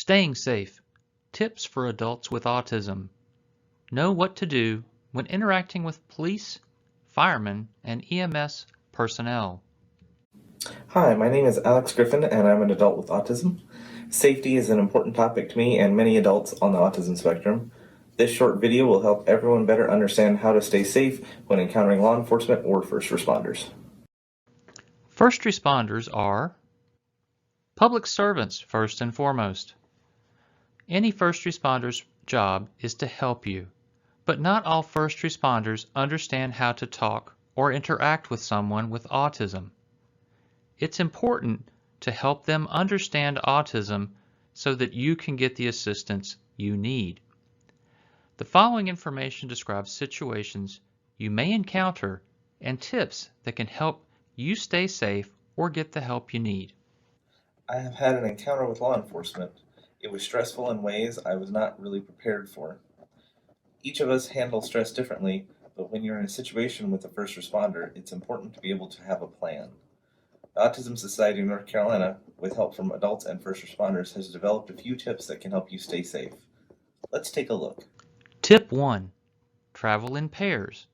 Staying safe. Tips for adults with autism. Know what to do when interacting with police, firemen, and EMS personnel. Hi, my name is Alex Griffin, and I'm an adult with autism. Safety is an important topic to me and many adults on the autism spectrum. This short video will help everyone better understand how to stay safe when encountering law enforcement or first responders. First responders are public servants first and foremost. Any first responder's job is to help you, but not all first responders understand how to talk or interact with someone with autism. It's important to help them understand autism so that you can get the assistance you need. The following information describes situations you may encounter and tips that can help you stay safe or get the help you need. I have had an encounter with law enforcement. It was stressful in ways I was not really prepared for. Each of us handle stress differently, but when you're in a situation with a first responder, it's important to be able to have a plan. The Autism Society of North Carolina, with help from adults and first responders, has developed a few tips that can help you stay safe. Let's take a look. Tip 1. Travel in pairs.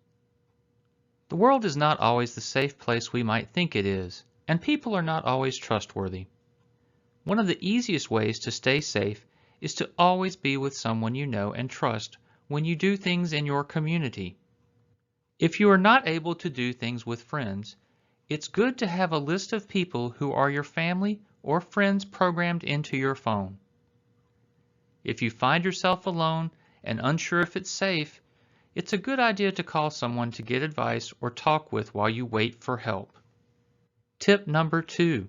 The world is not always the safe place we might think it is, and people are not always trustworthy. One of the easiest ways to stay safe is to always be with someone you know and trust when you do things in your community. If you are not able to do things with friends, it's good to have a list of people who are your family or friends programmed into your phone. If you find yourself alone and unsure if it's safe, it's a good idea to call someone to get advice or talk with while you wait for help. Tip number 2.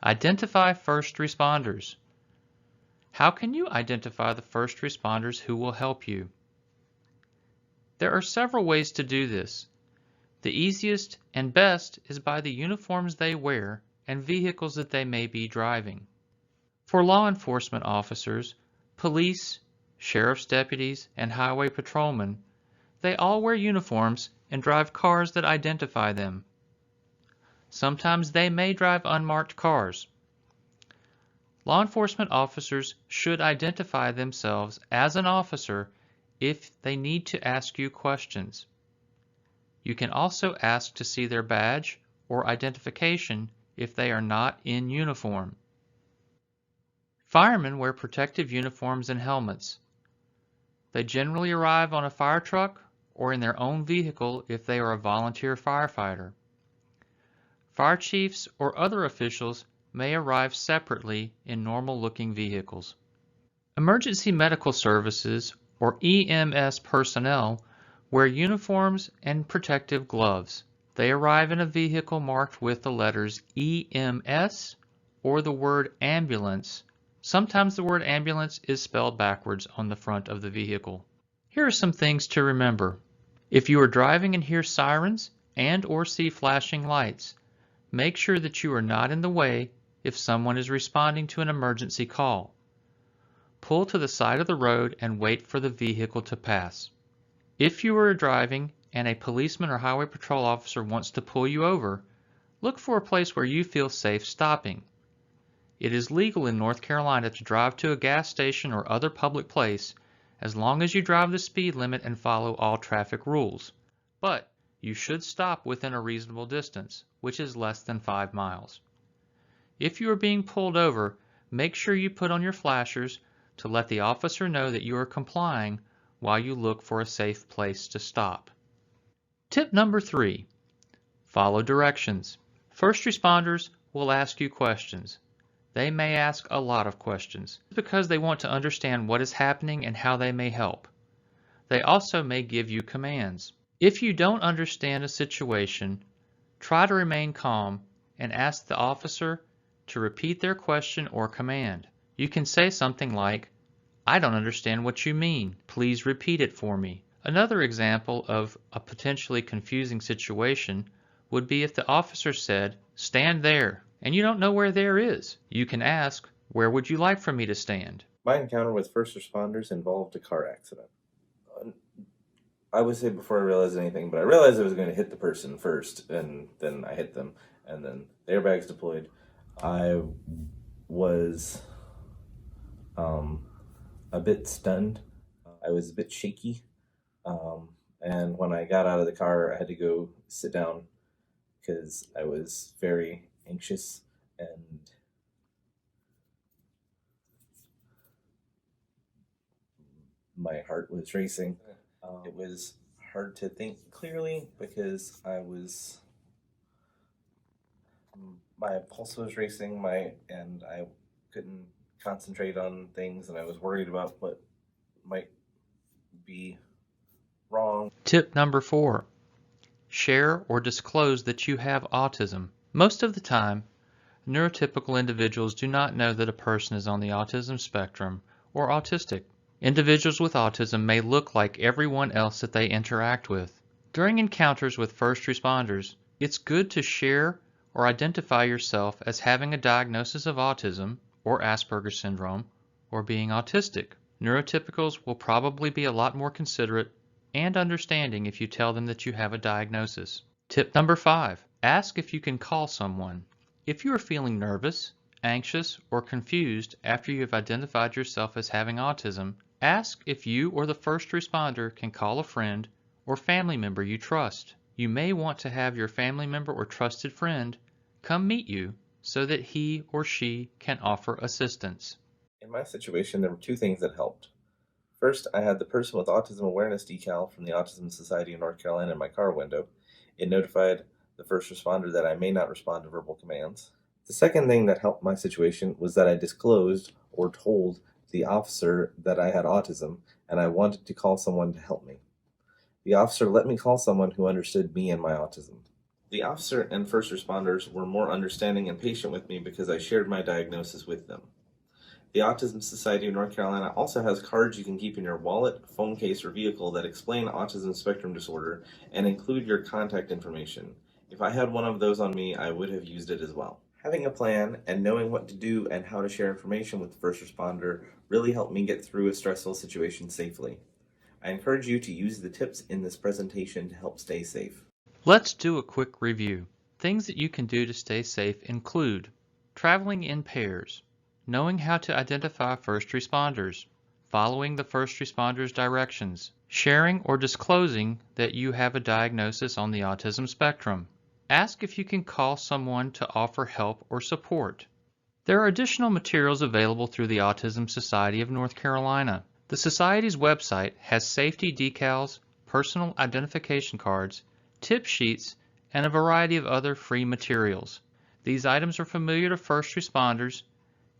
Identify first responders. How can you identify the first responders who will help you? There are several ways to do this. The easiest and best is by the uniforms they wear and vehicles that they may be driving. For law enforcement officers, police, sheriff's deputies, and highway patrolmen, they all wear uniforms and drive cars that identify them. Sometimes they may drive unmarked cars. Law enforcement officers should identify themselves as an officer if they need to ask you questions. You can also ask to see their badge or identification if they are not in uniform. Firemen wear protective uniforms and helmets. They generally arrive on a fire truck or in their own vehicle if they are a volunteer firefighter. Fire chiefs or other officials may arrive separately in normal-looking vehicles. Emergency medical services or EMS personnel wear uniforms and protective gloves. They arrive in a vehicle marked with the letters EMS or the word ambulance. Sometimes the word ambulance is spelled backwards on the front of the vehicle. Here are some things to remember. If you are driving and hear sirens and/or see flashing lights, make sure that you are not in the way if someone is responding to an emergency call. Pull to the side of the road and wait for the vehicle to pass. If you are driving and a policeman or highway patrol officer wants to pull you over, look for a place where you feel safe stopping. It is legal in North Carolina to drive to a gas station or other public place as long as you drive the speed limit and follow all traffic rules. But you should stop within a reasonable distance, which is less than 5 miles. If you are being pulled over, make sure you put on your flashers to let the officer know that you are complying while you look for a safe place to stop. Tip number 3. Follow directions. First responders will ask you questions. They may ask a lot of questions because they want to understand what is happening and how they may help. They also may give you commands. If you don't understand a situation, try to remain calm and ask the officer to repeat their question or command. You can say something like, "I don't understand what you mean. Please repeat it for me." Another example of a potentially confusing situation would be if the officer said, "Stand there," and you don't know where there is. You can ask, "Where would you like for me to stand?" My encounter with first responders involved a car accident. I would say before I realized anything, but I realized I was going to hit the person first, and then I hit them, and then the airbags deployed. I was a bit stunned. I was a bit shaky. And when I got out of the car, I had to go sit down because I was very anxious and my heart was racing. It was hard to think clearly because my pulse was racing, and I couldn't concentrate on things, and I was worried about what might be wrong. Tip number 4. Share or disclose that you have autism. Most of the time, neurotypical individuals do not know that a person is on the autism spectrum or autistic. Individuals with autism may look like everyone else that they interact with. During encounters with first responders, it's good to share or identify yourself as having a diagnosis of autism or Asperger's syndrome or being autistic. Neurotypicals will probably be a lot more considerate and understanding if you tell them that you have a diagnosis. Tip number 5. Ask if you can call someone. If you are feeling nervous, anxious, or confused after you have identified yourself as having autism, ask if you or the first responder can call a friend or family member you trust. You may want to have your family member or trusted friend come meet you so that he or she can offer assistance. In my situation, there were two things that helped. First, I had the Person with Autism Awareness decal from the Autism Society of North Carolina in my car window. It notified the first responder that I may not respond to verbal commands. The second thing that helped my situation was that I disclosed or told the officer that I had autism and I wanted to call someone to help me. The officer let me call someone who understood me and my autism. The officer and first responders were more understanding and patient with me because I shared my diagnosis with them. The Autism Society of North Carolina also has cards you can keep in your wallet, phone case, or vehicle that explain autism spectrum disorder and include your contact information. If I had one of those on me, I would have used it as well. Having a plan and knowing what to do and how to share information with the first responder really helped me get through a stressful situation safely. I encourage you to use the tips in this presentation to help stay safe. Let's do a quick review. Things that you can do to stay safe include traveling in pairs, knowing how to identify first responders, following the first responders' directions, sharing or disclosing that you have a diagnosis on the autism spectrum. Ask if you can call someone to offer help or support. There are additional materials available through the Autism Society of North Carolina. The Society's website has safety decals, personal identification cards, tip sheets, and a variety of other free materials. These items are familiar to first responders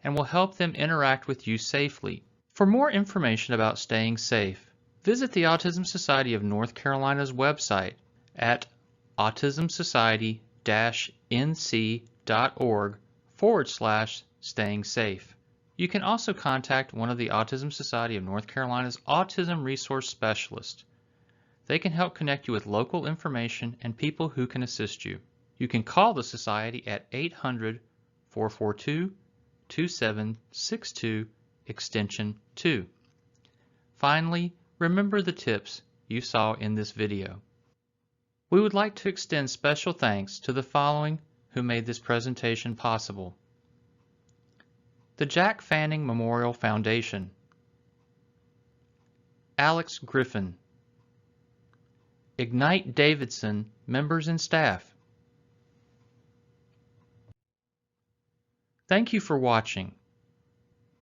and will help them interact with you safely. For more information about staying safe, visit the Autism Society of North Carolina's website at autismsociety-nc.org/staying safe. You can also contact one of the Autism Society of North Carolina's Autism Resource Specialists. They can help connect you with local information and people who can assist you. You can call the Society at 800-442-2762 extension 2. Finally, remember the tips you saw in this video. We would like to extend special thanks to the following who made this presentation possible. The Jack Fanning Memorial Foundation, Alex Griffin, Ignite Davidson members and staff. Thank you for watching.